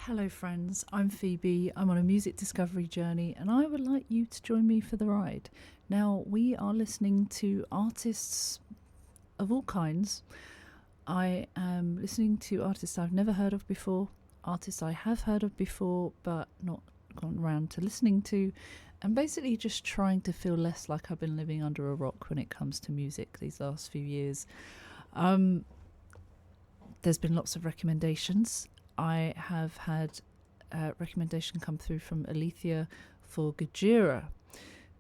Hello friends, I'm Phoebe. I'm on a music discovery journey and I would like you to join me for the ride. Now, we are listening to artists of all kinds. I am listening to artists I've never heard of before, artists I have heard of before but not gone around to listening to, and basically just trying to feel less like I've been living under a rock when it comes to music these last few years. There's been lots of recommendations. I have had a recommendation come through from Alethea for Gojira.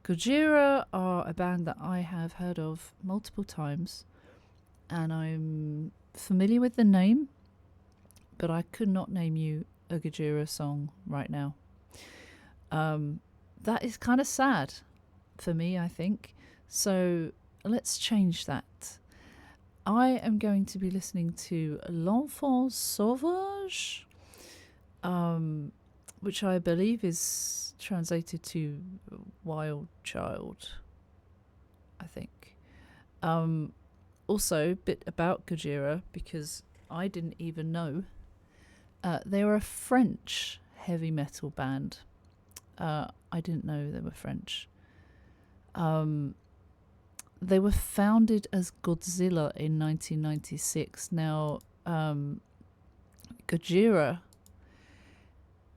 Gojira are a band that I have heard of multiple times, and I'm familiar with the name, but I could not name you a Gojira song right now. That is kind of sad for me, I think. So let's change that. I am going to be listening to L'Enfant Sauvage, which I believe is translated to Wild Child, I think. Also, a bit about Gojira, because I didn't even know. They were a French heavy metal band. I didn't know they were French. They were founded as Gojira in 1996. Now, Gojira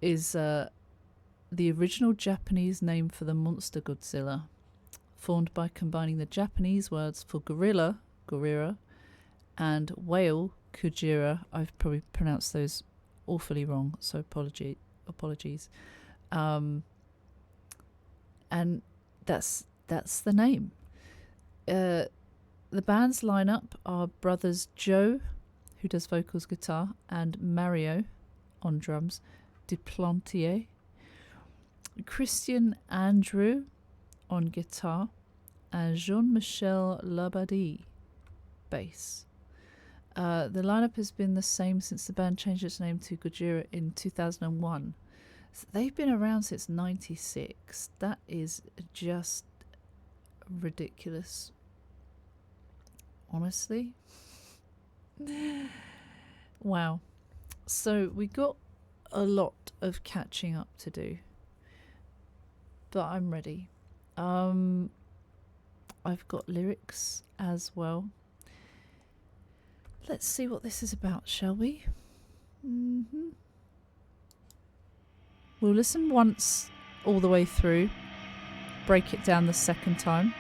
is the original Japanese name for the monster Godzilla, formed by combining the Japanese words for gorilla, Gojira, and whale, Kujira. I've probably pronounced those awfully wrong, so apologies. And that's the name. The band's lineup are brothers Joe, who does vocals, guitar, and Mario on drums, Duplantier, Christian Andrew on guitar, and Jean-Michel Labadie bass. The lineup has been the same since the band changed its name to Gojira in 2001. So they've been around since 96. That is just ridiculous. Honestly. Wow. So we got a lot of catching up to do. But I'm ready. I've got lyrics as well. Let's see what this is about, shall we? We'll listen once all the way through. Break it down the second time.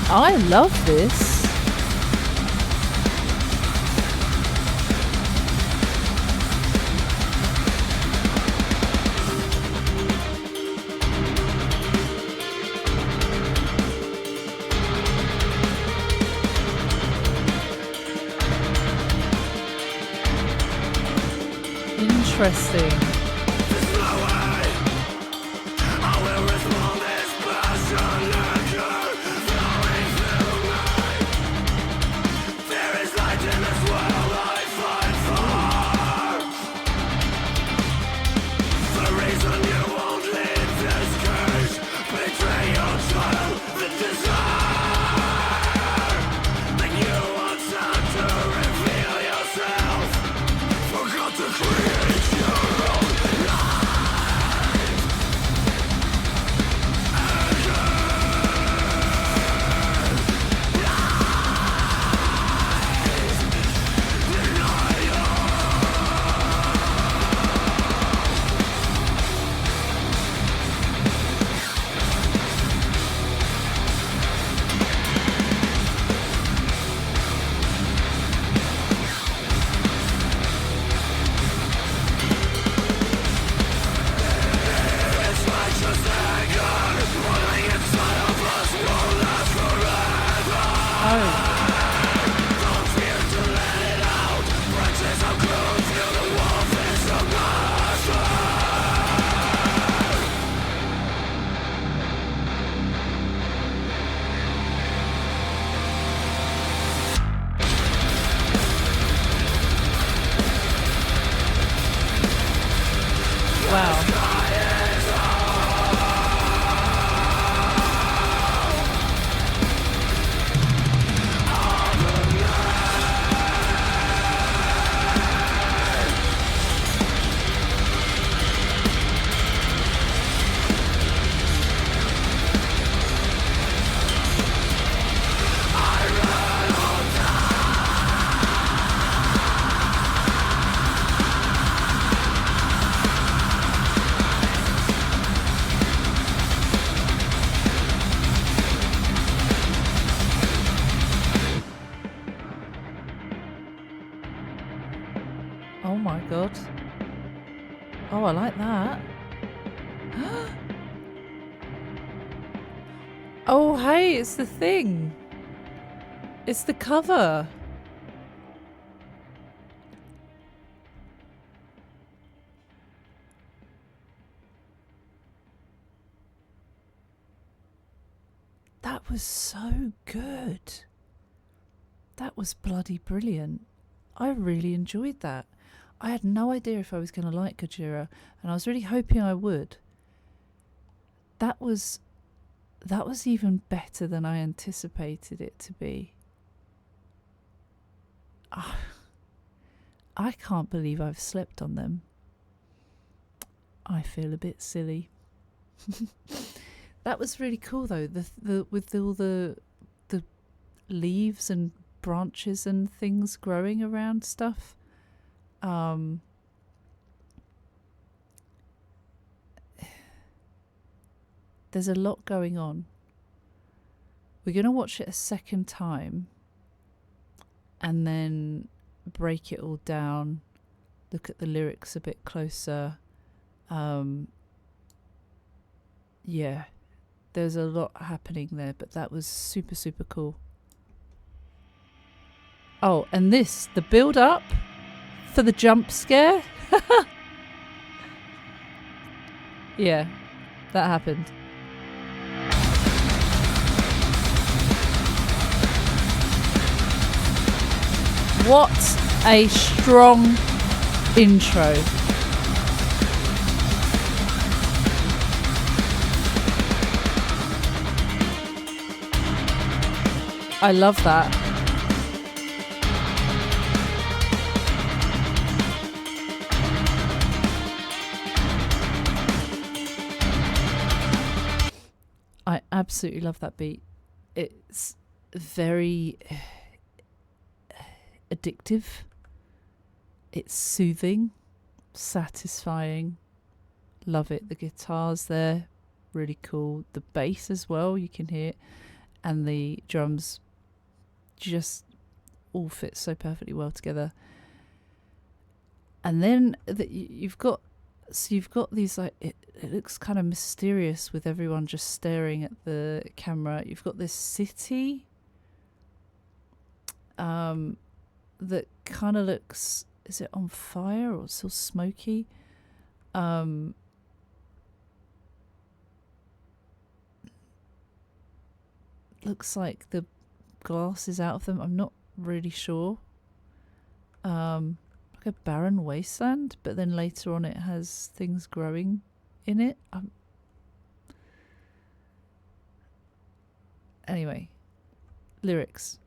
I love this. Interesting. Create your own Oh. Wow. Oh my god. Oh, I like that. Oh, hey, it's the thing. It's the cover. That was so good. That was bloody brilliant. I really enjoyed that. I had no idea if I was going to like Gojira, and I was really hoping I would. That was even better than I anticipated it to be. I can't believe I've slept on them. I feel a bit silly. That was really cool though. With all the leaves and branches and things growing around stuff. There's a lot going on. We're going to watch it a second time and then break it all down, look at the lyrics a bit closer. Yeah, there's a lot happening there, but that was super, super cool. Oh, and this, the build up for the jump scare. Yeah, that happened. What a strong intro. I love that. I absolutely love that beat. It's very addictive. It's soothing, satisfying. Love it. The guitar's there, really cool. The bass as well, you can hear it. And the drums just all fit so perfectly well together. And then you've got these, like, it looks kind of mysterious with everyone just staring at the camera. You've got this city that kind of looks, is it on fire or still smoky? Looks like the glass is out of them. I'm not really sure. Like a barren wasteland, but then later on it has things growing in it. Anyway, lyrics.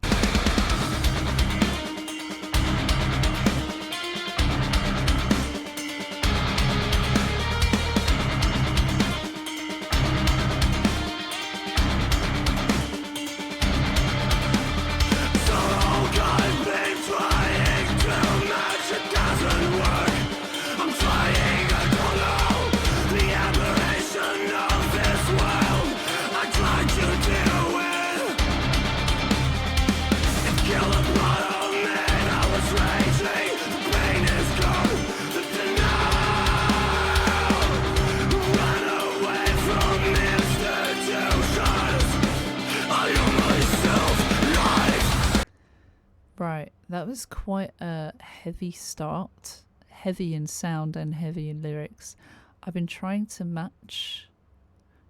Right, that was quite a heavy start, heavy in sound and heavy in lyrics. I've been trying to match,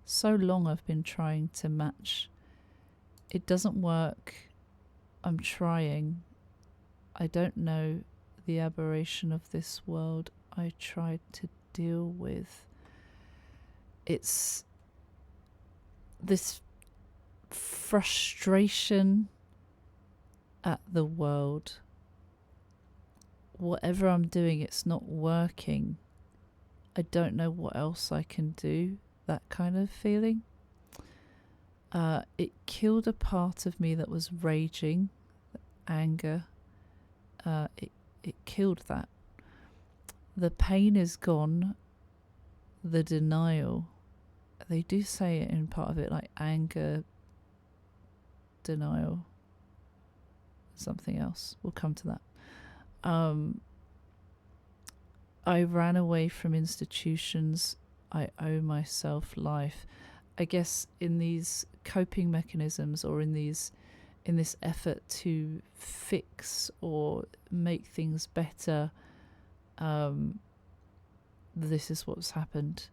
so long I've been trying to match. It doesn't work. I'm trying. I don't know the aberration of this world I tried to deal with. It's this frustration at the world. Whatever I'm doing, it's not working. I don't know what else I can do. That kind of feeling. It killed a part of me that was raging, anger. It killed that. The pain is gone. The denial. They do say it in part of it, like anger, denial, something else. We'll come to that. I ran away from institutions. I owe myself life. I guess in these coping mechanisms, or in this effort to fix or make things better, this is what's happened.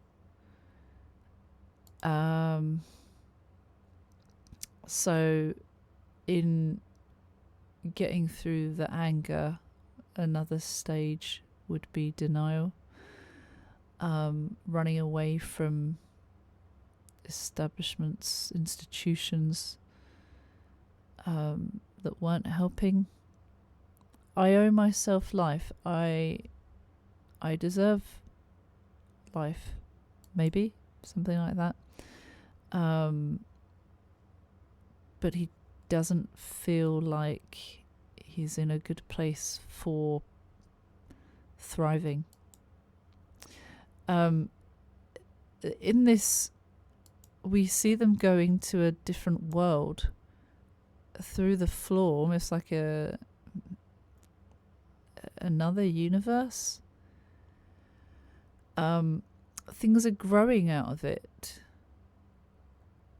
So in getting through the anger, another stage would be denial. Running away from establishments, institutions that weren't helping. I owe myself life. I deserve life, maybe something like that. But he doesn't feel like he's in a good place for thriving. In this, we see them going to a different world through the floor, almost like another universe. Things are growing out of it.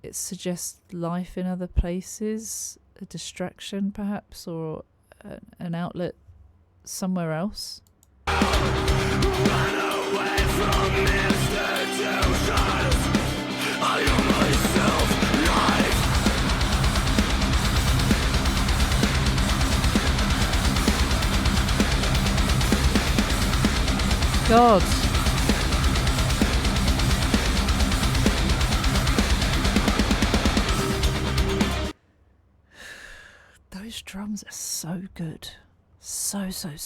It suggests life in other places, a distraction perhaps, or an outlet somewhere else. Run away from institutions. I owe myself life. God. Those drums are so good. So good.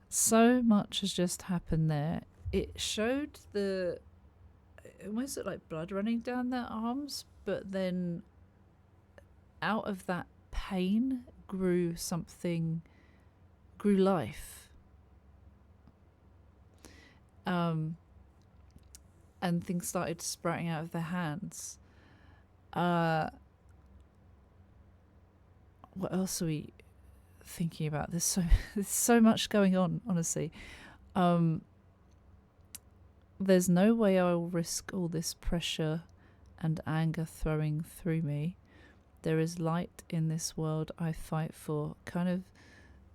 So much has just happened there. It showed it almost looked like blood running down their arms, but then out of that pain grew life. And things started sprouting out of their hands. What else are we thinking about? There's so much going on, honestly. There's no way I'll risk all this pressure and anger throwing through me. There is light in this world I fight for. Kind of,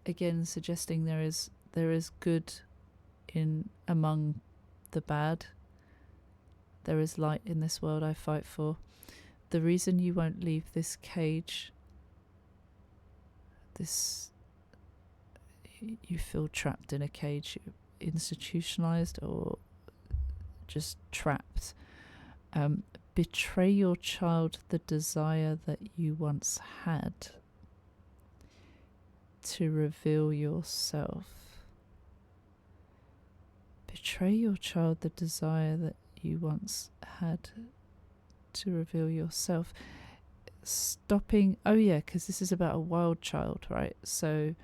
again, suggesting there is good in among the bad. There is light in this world I fight for. The reason you won't leave this cage this, you feel trapped in a cage, institutionalized or just trapped. Betray your child the desire that you once had to reveal yourself. Betray your child the desire that you once had to reveal yourself. Stopping, oh yeah, because this is about a wild child, right? So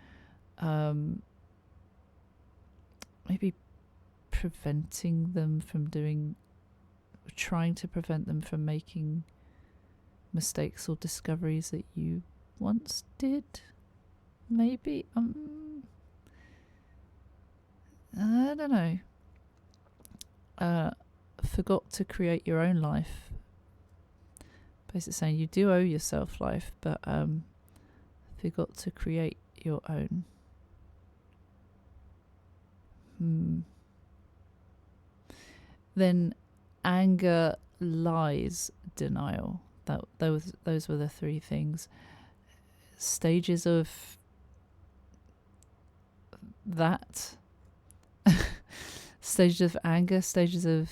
maybe preventing them from trying to prevent them from making mistakes or discoveries that you once did. Maybe I don't know. Forgot to create your own life. Basically saying you do owe yourself life, but forgot to create your own. Then anger, lies, denial. Those were the three things. Stages of that. Stages of anger, stages of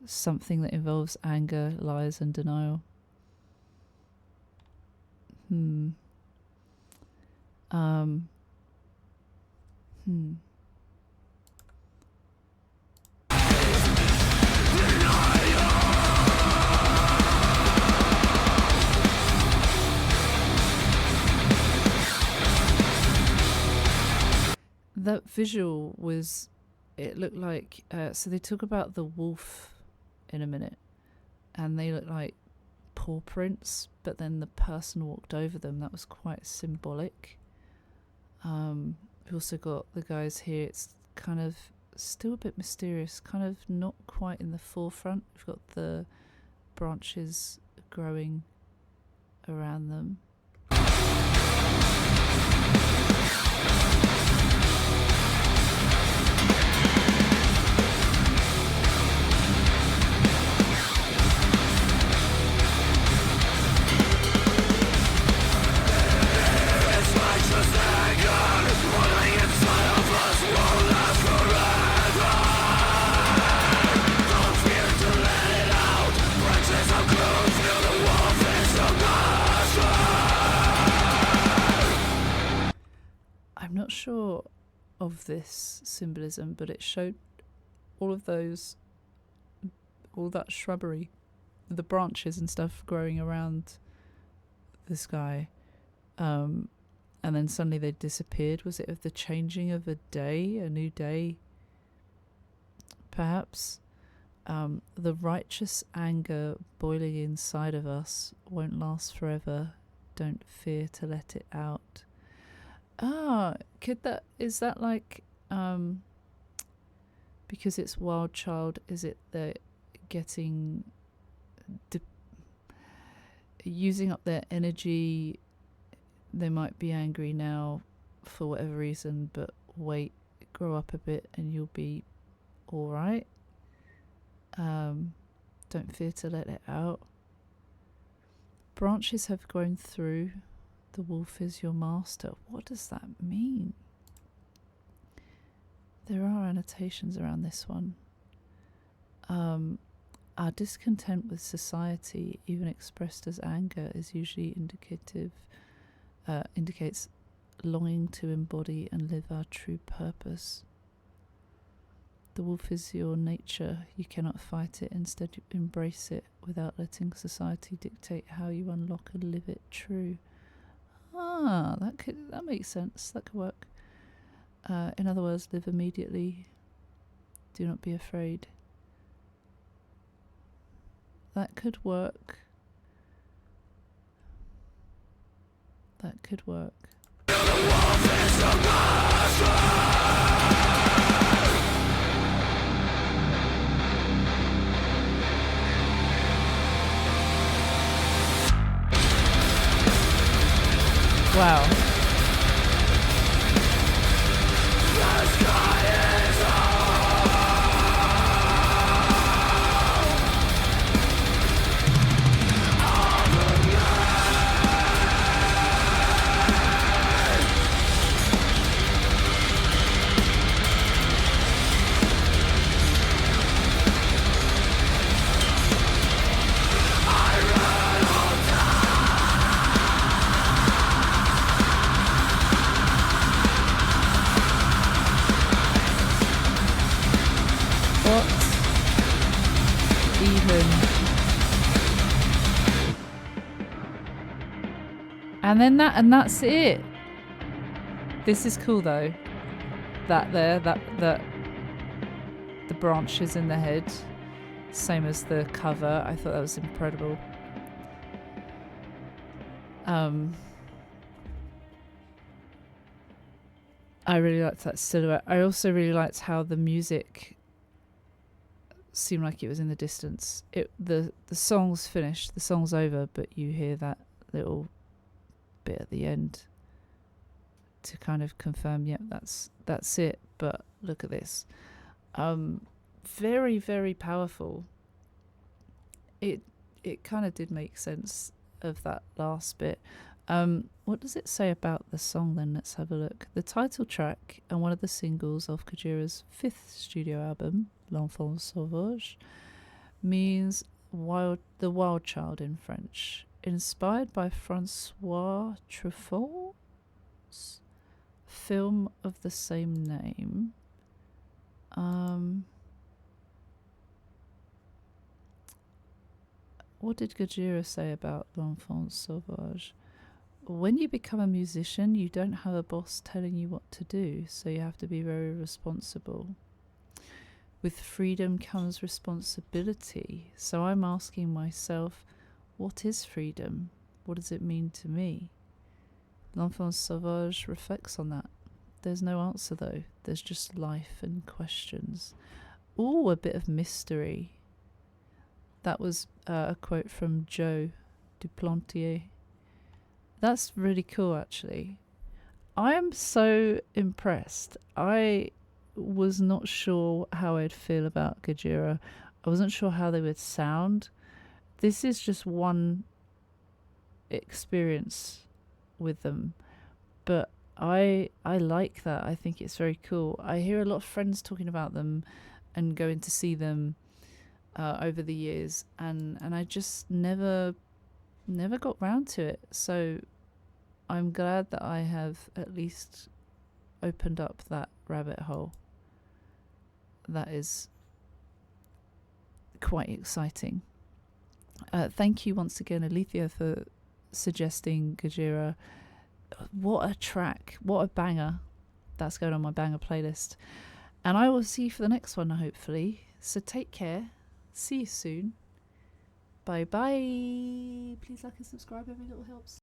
something that involves anger, lies, and denial. That visual was, it looked like, so they talk about the wolf in a minute, and they look like paw prints, but then the person walked over them. That was quite symbolic. We've also got the guys here, it's kind of still a bit mysterious, kind of not quite in the forefront. We've got the branches growing around them. Not sure of this symbolism, but it showed all that shrubbery, the branches and stuff growing around this guy, and then suddenly they disappeared. Was it of the changing of a day, a new day, perhaps? The righteous anger boiling inside of us won't last forever. Don't fear to let it out. Is that like, because it's wild child, is it that getting, using up their energy, they might be angry now for whatever reason, but wait, grow up a bit and you'll be alright. Don't fear to let it out. Branches have grown through. The wolf is your master. What does that mean? There are annotations around this one. Our discontent with society, even expressed as anger, is usually indicates longing to embody and live our true purpose. The wolf is your nature. You cannot fight it. Instead, you embrace it without letting society dictate how you unlock and live it true. That makes sense. That could work. In other words, live immediately. Do not be afraid. That could work. That could work. Wow. even. And then that's it. This is cool though. That the branches in the head, same as the cover. I thought that was incredible. I really liked that silhouette. I also really liked how the music seemed like it was in the distance. The song's finished, the song's over, but you hear that little bit at the end to kind of confirm, yep, that's it. But look at this. Very, very powerful. It kind of did make sense of that last bit. What does it say about the song then? Let's have a look. The title track and one of the singles of Gojira's 5th studio album, L'Enfant Sauvage, means the wild child in French. Inspired by Francois Truffaut's film of the same name. What did Gojira say about L'Enfant Sauvage? When you become a musician, you don't have a boss telling you what to do, so you have to be very responsible. With freedom comes responsibility. So I'm asking myself, what is freedom? What does it mean to me? L'Enfant Sauvage reflects on that. There's no answer though. There's just life and questions. Ooh, a bit of mystery. That was a quote from Joe Duplantier. That's really cool, actually. I am so impressed. I was not sure how I'd feel about Gojira. I wasn't sure how they would sound. This is just one experience with them. But I like that. I think it's very cool. I hear a lot of friends talking about them and going to see them over the years. And I just never got round to it. So I'm glad that I have at least opened up that rabbit hole. That is quite exciting. Thank you once again, Alethea, for suggesting Gojira. What a track. What a banger. That's going on my banger playlist. And I will see you for the next one, hopefully. So take care. See you soon. Bye bye. Please like and subscribe. Every little helps.